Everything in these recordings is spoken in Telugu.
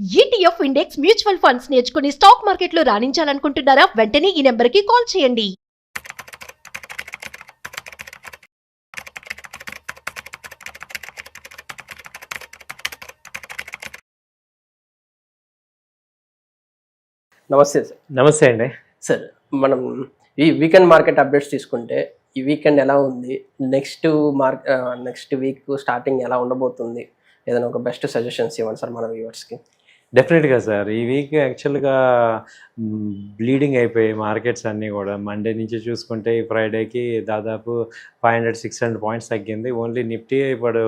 ETF ఇండెక్స్ మ్యూచువల్ ఫండ్స్ నేర్చుకుని స్టాక్ మార్కెట్లో రాణించాలనుకుంటున్నారా? వెంటనే ఈ నెంబర్కి కాల్ చేయండి. నమస్తే సార్. నమస్తే అండి. సార్, మనం ఈ వీకెండ్ మార్కెట్ అప్డేట్స్ తీసుకుంటే ఈ వీకెండ్ ఎలా ఉంది, నెక్స్ట్ వీక్ స్టార్టింగ్ ఎలా ఉండబోతుంది, ఏదైనా ఒక బెస్ట్ సజెషన్స్ ఇవ్వండి సార్ మన వ్యూవర్స్కి. డెఫినెట్గా సార్, ఈ వీక్ యాక్చువల్గా బ్లీడింగ్ అయిపోయాయి మార్కెట్స్ అన్నీ కూడా. మండే నుంచి చూసుకుంటే ఈ ఫ్రైడేకి దాదాపు 500-600 పాయింట్స్ తగ్గింది. ఓన్లీ నిఫ్టీ ఇప్పుడు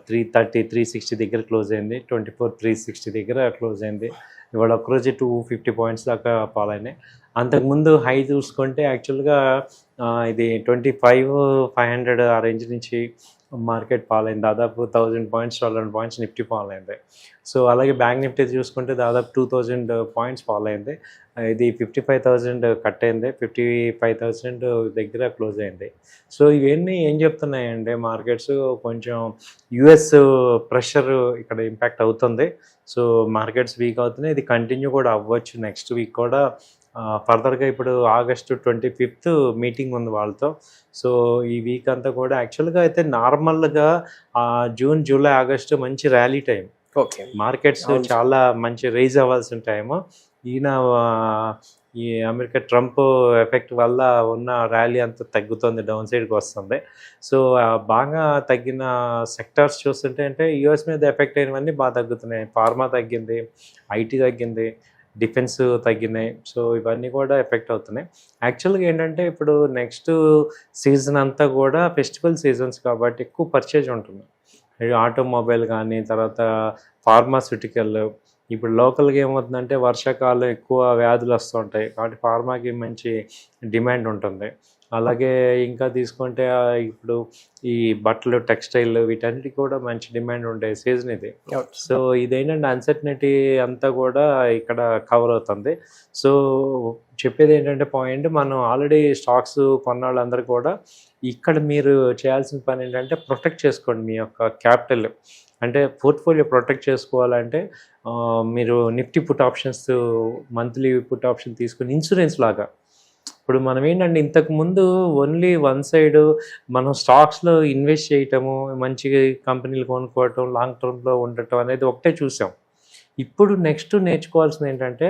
360 దగ్గర క్లోజ్ అయింది. 360 దగ్గర క్లోజ్ అయింది. ఇవాళ ఒక్కరోజు 250 పాయింట్స్ దాకా ఫాల్ అయినాయి. అంతకుముందు హై చూసుకుంటే యాక్చువల్గా ఇది 25,500 ఆ రేంజ్ నుంచి మార్కెట్ ఫాల్ అయింది. దాదాపు 1000 పాయింట్స్ 1200 పాయింట్స్ నిఫ్టీ ఫాల్ అయింది. సో అలాగే బ్యాంక్ నిఫ్టీ చూసుకుంటే దాదాపు 2000 పాయింట్స్ ఫాల్ అయింది. ఇది 55,000 కట్ అయింది. 55,000 దగ్గర క్లోజ్ అయింది. సో ఇవన్నీ ఏం చెప్తున్నాయంటే మార్కెట్స్ కొంచెం యుఎస్ ప్రెషర్ ఇక్కడ ఇంపాక్ట్ అవుతుంది. సో మార్కెట్స్ వీక్ అవుతున్నాయి. ఇది కంటిన్యూ కూడా అవ్వచ్చు నెక్స్ట్ వీక్ కూడా. ఫర్దర్గా ఇప్పుడు ఆగస్టు 25th మీటింగ్ ఉంది వాళ్ళతో. సో ఈ వీక్ అంతా కూడా యాక్చువల్గా అయితే నార్మల్గా జూన్, జూలై, ఆగస్టు మంచి ర్యాలీ టైం. ఓకే, మార్కెట్స్ చాలా మంచి రైజ్ అవ్వాల్సిన టైము. ఈ అమెరికా ట్రంప్ ఎఫెక్ట్ వల్ల ఉన్న ర్యాలీ అంతా తగ్గుతుంది, డౌన్ సైడ్కి వస్తుంది. సో బాగా తగ్గిన సెక్టార్స్ చూస్తుంటే అంటే యూఎస్ మీద ఎఫెక్ట్ అయినవన్నీ బాగా తగ్గుతున్నాయి. ఫార్మా తగ్గింది, ఐటీ తగ్గింది, డిఫెన్స్ తగ్గినాయి. సో ఇవన్నీ కూడా ఎఫెక్ట్ అవుతున్నాయి. యాక్చువల్గా ఏంటంటే ఇప్పుడు నెక్స్ట్ సీజన్ అంతా కూడా ఫెస్టివల్ సీజన్స్ కాబట్టి ఎక్కువ పర్చేజ్ ఉంటుంది. ఆటోమొబైల్ కానీ, తర్వాత ఫార్మాస్యూటికల్. ఇప్పుడు లోకల్గా ఏమవుతుందంటే వర్షాకాలం ఎక్కువ వ్యాధులు వస్తుంటాయి కాబట్టి ఫార్మాకి మంచి డిమాండ్ ఉంటుంది. అలాగే ఇంకా తీసుకుంటే ఇప్పుడు ఈ బట్టలు, టెక్స్టైల్ వీటన్నిటికి కూడా మంచి డిమాండ్ ఉండే సీజన్ ఇది. సో ఇదేంటంటే అన్సర్టనిటీ అంతా కూడా ఇక్కడ కవర్ అవుతుంది. సో చెప్పేది ఏంటంటే పాయింట్, మనం ఆల్రెడీ స్టాక్స్ కొన్న వాళ్ళందరూ కూడా ఇక్కడ మీరు చేయాల్సిన పని ఏంటంటే ప్రొటెక్ట్ చేసుకోండి మీ యొక్క క్యాపిటల్. అంటే పోర్ట్ఫోలియో ప్రొటెక్ట్ చేసుకోవాలంటే మీరు Nifty put options, monthly put option తీసుకుని ఇన్సూరెన్స్ లాగా. ఇప్పుడు మనం ఏంటంటే ఇంతకుముందు ఓన్లీ వన్ సైడ్ మనం స్టాక్స్లో ఇన్వెస్ట్ చేయటము, మంచి కంపెనీలు కొనుక్కోవటం, లాంగ్ టర్మ్లో ఉండటం అనేది ఒకటే చూసాం. ఇప్పుడు నెక్స్ట్ నేర్చుకోవాల్సింది ఏంటంటే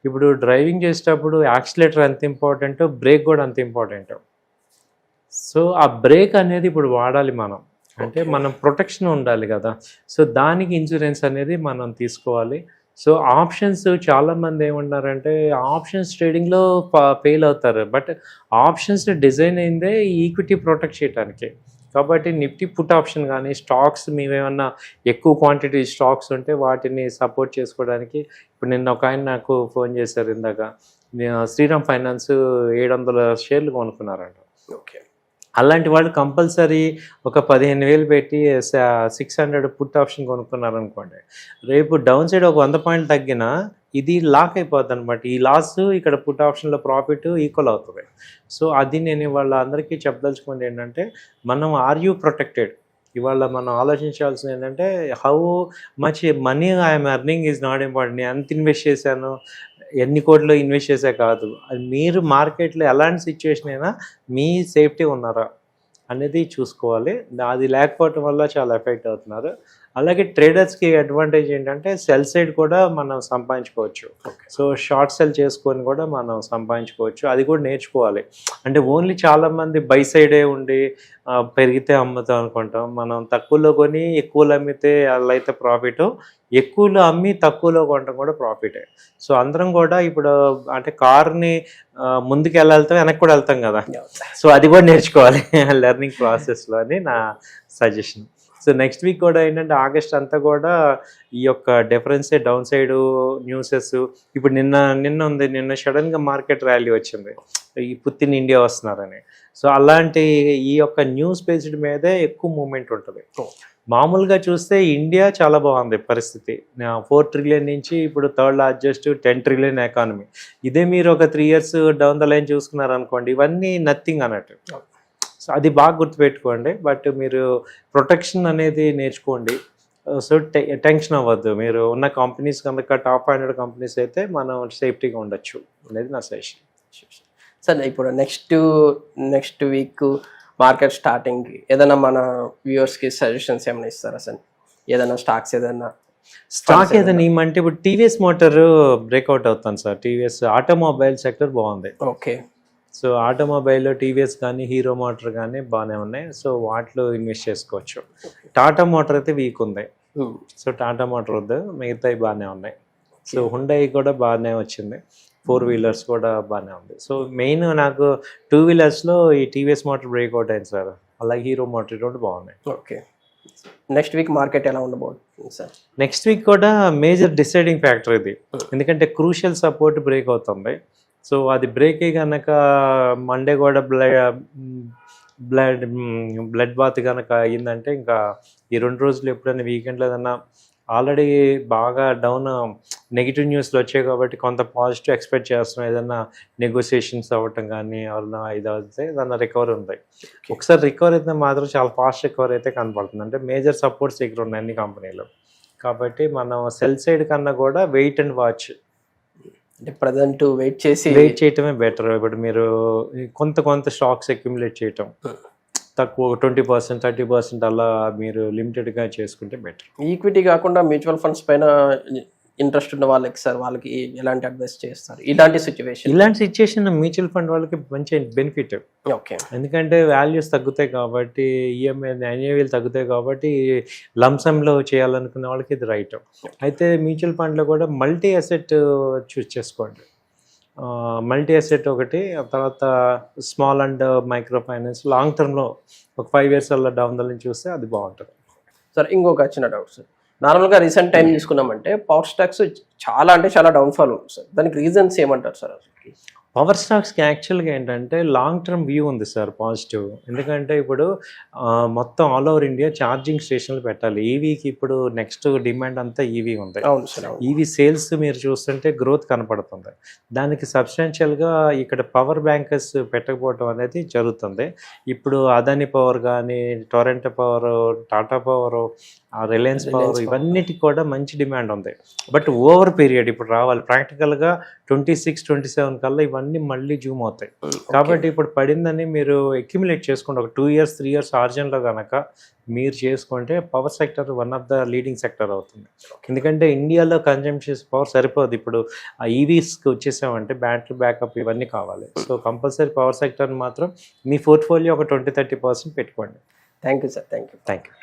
ఇప్పుడు డ్రైవింగ్ చేసేటప్పుడు యాక్సిలేటర్ ఎంత ఇంపార్టెంట్, బ్రేక్ కూడా అంత ఇంపార్టెంట్. సో ఆ బ్రేక్ అనేది ఇప్పుడు వాడాలి మనం. అంటే మనం ప్రొటెక్షన్ ఉండాలి కదా. సో దానికి ఇన్సూరెన్స్ అనేది మనం తీసుకోవాలి. సో ఆప్షన్స్ చాలామంది ఏమన్నారంటే ఆప్షన్స్ ట్రేడింగ్లో ఫెయిల్ అవుతారు. బట్ ఆప్షన్స్ డిజైన్ అయిందే ఈక్విటీ ప్రొటెక్ట్ చేయడానికి. కాబట్టి నిఫ్టీ పుట్ ఆప్షన్ కానీ, స్టాక్స్ మేమేమన్నా ఎక్కువ క్వాంటిటీ స్టాక్స్ ఉంటే వాటిని సపోర్ట్ చేసుకోవడానికి. ఇప్పుడు నిన్న ఒక ఆయన నాకు ఫోన్ చేశారు ఇందాక, శ్రీరామ్ ఫైనాన్స్ 700 షేర్లు కొనుక్కున్నారంట. ఓకే, అలాంటి వాళ్ళు కంపల్సరీ ఒక 15,000 పెట్టి 600 పుట్ ఆప్షన్ కొనుక్కున్నారనుకోండి, రేపు డౌన్ సైడ్ ఒక 100 పాయింట్లు తగ్గినా ఇది లాక్ అయిపోద్ది అనమాట. ఈ లాస్ ఇక్కడ పుట్ ఆప్షన్లో ప్రాఫిట్ ఈక్వల్ అవుతుంది. సో అది నేను ఇవాళ అందరికీ చెప్పదలుచుకుంది ఏంటంటే మనం ఆర్ యూ ప్రొటెక్టెడ్. ఇవాళ మనం ఆలోచించాల్సింది ఏంటంటే how much money I'm earning is not important. నేను ఎంత ఇన్వెస్ట్ చేశాను, ఎన్ని కోట్లు ఇన్వెస్ట్ చేసే కాదు, అది మీరు మార్కెట్లో ఎలాంటి సిచ్యువేషన్ అయినా మీ సేఫ్టీ ఉన్నారా అనేది చూసుకోవాలి. అది లేకపోవటం వల్ల చాలా ఎఫెక్ట్ అవుతున్నారు. అలాగే ట్రేడర్స్కి అడ్వాంటేజ్ ఏంటంటే సెల్ సైడ్ కూడా మనం సంపాదించుకోవచ్చు. సో షార్ట్ సెల్ చేసుకొని కూడా మనం సంపాదించుకోవచ్చు. అది కూడా నేర్చుకోవాలి. అంటే ఓన్లీ చాలామంది బై సైడే ఉండి పెరిగితే అమ్ముతాం అనుకుంటాం. మనం తక్కువలో కొని ఎక్కువలో అమ్మితే అలా అయితే ప్రాఫిట్, ఎక్కువలో అమ్మి తక్కువలో కొనడం కూడా ప్రాఫిటే. సో అందరం కూడా ఇప్పుడు అంటే కార్ని ముందుకు వెళ్తాం, వెనక్కి కూడా వెళ్తాం కదా. సో అది కూడా నేర్చుకోవాలి లెర్నింగ్ ప్రాసెస్లో అని నా సజెషన్. సో నెక్స్ట్ వీక్ కూడా ఏంటంటే ఆగస్ట్ అంతా కూడా ఈ యొక్క డిఫరెన్సే, డౌన్ సైడ్ న్యూసెస్. ఇప్పుడు నిన్న సడన్గా మార్కెట్ ర్యాలీ వచ్చింది, ఈ పుతిన్ ఇండియా వస్తున్నారని. సో అలాంటి ఈ యొక్క న్యూస్ బేస్డ్ మీదే ఎక్కువ మూమెంట్ ఉంటుంది. మామూలుగా చూస్తే ఇండియా చాలా బాగుంది పరిస్థితి. 4 ట్రిలియన్ నుంచి ఇప్పుడు థర్డ్ లార్జెస్ట్ 10 ట్రిలియన్ ఎకానమీ. ఇదే మీరు ఒక 3 years డౌన్ ద లైన్ చూసుకున్నారనుకోండి, ఇవన్నీ నథింగ్ అన్నట్టు. సో అది బాగా గుర్తుపెట్టుకోండి. బట్ మీరు ప్రొటెక్షన్ అనేది నేర్చుకోండి. సో టెన్షన్ అవ్వద్దు. మీరు ఉన్న కంపెనీస్ కనుక టాప్ 100 కంపెనీస్ అయితే మనం సేఫ్టీగా ఉండొచ్చు అనేది నా సజెషన్. సార్ ఇప్పుడు నెక్స్ట్ వీక్ మార్కెట్ స్టార్టింగ్ ఏదైనా మన వ్యూవర్స్కి సజెషన్స్ ఏమైనా ఇస్తారా సార్? ఏదైనా స్టాక్స్ స్టాక్ ఏదైనా ఏమంటే ఇప్పుడు టీవీఎస్ మోటార్ బ్రేక్అవుట్ అవుతాను సార్. టీవీఎస్ ఆటోమొబైల్ సెక్టర్ బాగుంది. ఓకే. సో ఆటోమొబైల్లో టీవీఎస్ కానీ హీరో మోటార్ కానీ బాగానే ఉన్నాయి. సో వాటిలో ఇన్వెస్ట్ చేసుకోవచ్చు. టాటా మోటార్ అయితే వీక్ ఉంది. సో టాటా మోటార్ వద్దు, మిగతాయి బాగానే ఉన్నాయి. సో హుండై కూడా బాగానే వచ్చింది. 4 వీలర్స్ కూడా బాగానే ఉంది. సో మెయిన్ నాకు 2 వీలర్స్లో ఈ టీవీఎస్ మోటార్ బ్రేక్అవుట్ అయింది సార్. అలాగే హీరో మోటార్ కూడా బాగున్నాయి. ఓకే. నెక్స్ట్ వీక్ మార్కెట్ ఎలా ఉండబోతుంది సార్? నెక్స్ట్ వీక్ కూడా మేజర్ డిసైడింగ్ ఫ్యాక్టర్ ఇది. ఎందుకంటే క్రూషియల్ సపోర్ట్ బ్రేక్ అవుతుంది. సో అది బ్రేక్ అయ్యి కనుక మండే కూడా బ్లడ్ బాత్ కనుక అయ్యిందంటే ఇంకా ఈ 2 రోజులు ఎప్పుడైనా వీకెండ్లో ఏదన్నా ఆల్రెడీ బాగా డౌన్ నెగిటివ్ న్యూస్లు వచ్చాయి కాబట్టి కొంత పాజిటివ్ ఎక్స్పెక్ట్ చేస్తున్నాం. ఏదన్నా నెగోసియేషన్స్ అవ్వటం కానీ ఏమన్నా ఇది అవుతే ఏదన్నా రికవరీ ఉంది. ఒకసారి రికవర్ అయితే మాత్రం చాలా ఫాస్ట్ రికవరీ అయితే కనపడుతుంది. అంటే మేజర్ సపోర్ట్స్ ఇక్కడ ఉన్నాయి అన్ని కంపెనీలు. కాబట్టి మనం సెల్ సైడ్ కన్నా కూడా వెయిట్ అండ్ వాచ్, అంటే ప్రజెంట్ వెయిట్ చేయటమే బెటర్. ఇప్పుడు మీరు కొంత స్టాక్స్ అక్యుములేట్ చేయటం తక్కువ 20%, 30% అలా మీరు లిమిటెడ్గా చేసుకుంటే బెటర్. ఈక్విటీ కాకుండా మ్యూచువల్ ఫండ్స్ పైన ఇంట్రెస్ట్ ఉన్న వాళ్ళకి సార్, వాళ్ళకి ఎలాంటి అడ్వైస్ చేస్తారు ఇలాంటి సిచ్యువేషన్? మ్యూచువల్ ఫండ్ వాళ్ళకి మంచి బెనిఫిట్. ఓకే. ఎందుకంటే వాల్యూస్ తగ్గుతాయి కాబట్టి, ఈఎంఐ యాన్యువల్ తగ్గుతాయి కాబట్టి లంసంలో చేయాలనుకునే వాళ్ళకి ఇది రైట్. అయితే మ్యూచువల్ ఫండ్లో కూడా మల్టీ అసెట్ చూస్ చేసుకోండి. మల్టీ అసెట్ ఒకటి, తర్వాత small and micro finance long టర్మ్లో ఒక 5 years అలా డౌన్ ద లైన్ చూస్తే అది బాగుంటుంది. సార్ ఇంకొక చిన్న డౌట్ సార్, నార్మల్గా రీసెంట్ టైం తీసుకున్నామంటే పవర్ స్టాక్స్ చాలా డౌన్ఫాల్ ఉంది సార్. దానికి రీజన్స్ ఏమంటారు సార్? అసలు పవర్ స్టాక్స్కి యాక్చువల్గా ఏంటంటే లాంగ్ టర్మ్ వ్యూ ఉంది సార్ పాజిటివ్. ఎందుకంటే ఇప్పుడు మొత్తం ఆల్ ఓవర్ ఇండియా ఛార్జింగ్ స్టేషన్లు పెట్టాలి. ఈవీకి ఇప్పుడు నెక్స్ట్ డిమాండ్ అంతా ఈవీ ఉంది. అవును సార్. ఈవీ సేల్స్ మీరు చూస్తుంటే గ్రోత్ కనపడుతుంది. దానికి సబ్స్టాన్షియల్గా ఇక్కడ పవర్ బ్యాంకర్స్ పెట్టకపోవడం అనేది జరుగుతుంది. ఇప్పుడు అదాని పవర్ కానీ, Torrent power, Tata power, Reliance power, ఇవన్నిటికి కూడా మంచి డిమాండ్ ఉంది. బట్ ఓవర్ పీరియడ్ ఇప్పుడు రావాలి. ప్రాక్టికల్గా 26, 27 కల్లా ఇవన్నీ మళ్ళీ జూమ్ అవుతాయి. కాబట్టి ఇప్పుడు పడిందని మీరు అక్యుములేట్ చేసుకోండి. ఒక 2 years, 3 years ఆర్జన్లో కనుక మీరు చేసుకుంటే power sector one of the leading sector అవుతుంది. ఎందుకంటే ఇండియాలో కన్జంప్షన్ పవర్ సరిపోదు. ఇప్పుడు ఆ ఈవీస్కి వచ్చేసామంటే బ్యాటరీ బ్యాకప్ ఇవన్నీ కావాలి. సో కంపల్సరీ పవర్ సెక్టర్ మాత్రం మీ పోర్ట్ఫోలియో ఒక 20-30% పెట్టుకోండి. Thank you sir. Thank you.